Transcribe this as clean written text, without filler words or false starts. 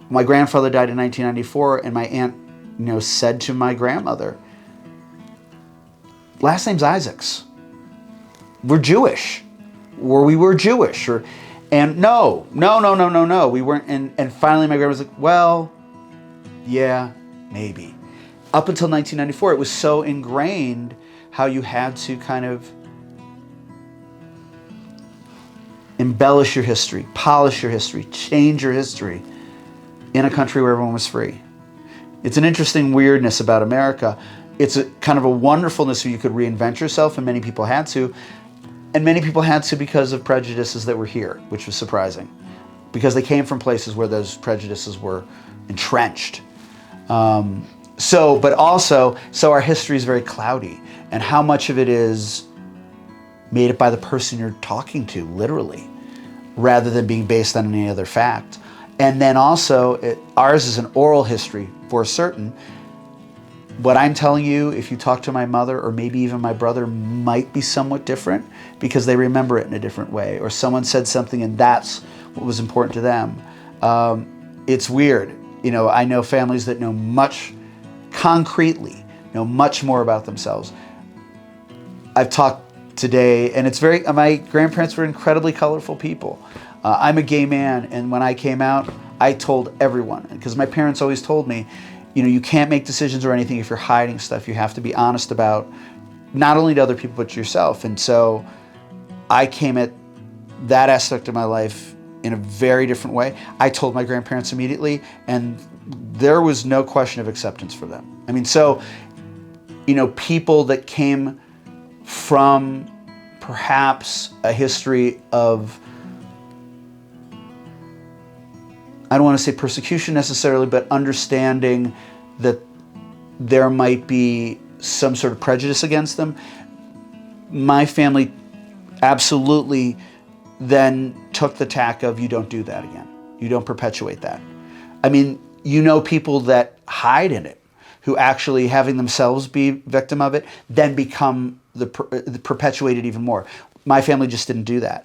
My grandfather died in 1994, and my aunt, said to my grandmother, last name's Isaacs. We're Jewish, or we were Jewish, and no, we weren't. And finally, my grandma was like, well, yeah, maybe. Up until 1994, it was so ingrained how you had to kind of embellish your history, polish your history, change your history in a country where everyone was free. It's an interesting weirdness about America. It's a kind of a wonderfulness where you could reinvent yourself, and many people had to. And many people had to because of prejudices that were here, which was surprising, because they came from places where those prejudices were entrenched. But also our history is very cloudy, and how much of it is made up by the person you're talking to, literally, rather than being based on any other fact. And then also, ours is an oral history for certain. What I'm telling you, if you talk to my mother or maybe even my brother, might be somewhat different because they remember it in a different way, or someone said something and that's what was important to them. It's weird. I know families that know much concretely, know much more about themselves. I've talked today, and my grandparents were incredibly colorful people. I'm a gay man, and when I came out, I told everyone, because my parents always told me, you can't make decisions or anything if you're hiding stuff. You have to be honest about not only to other people, but to yourself. And so I came at that aspect of my life in a very different way. I told my grandparents immediately, and there was no question of acceptance for them. People that came from perhaps a history of, I don't want to say persecution necessarily, but understanding that there might be some sort of prejudice against them. My family absolutely then took the tack of, you don't do that again. You don't perpetuate that. People that hide in it, who actually, having themselves be victim of it, then become perpetuate it even more. My family just didn't do that.